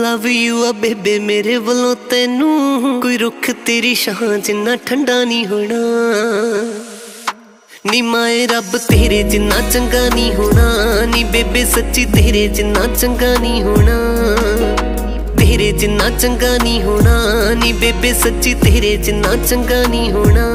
Love you आ बेबे मेरे वालों तेनू, कोई रुख तेरी छां जिन्ना ठंडा नहीं होना। नी माए रब तेरे जिन्ना चंगा नहीं होना, नी बेबे सच्ची तेरे जिन्ना चंगा नहीं होना, तेरे जिन्ना चंगा नहीं होना, नी बेबे सच्ची तेरे जिन्ना चंगा नहीं होना।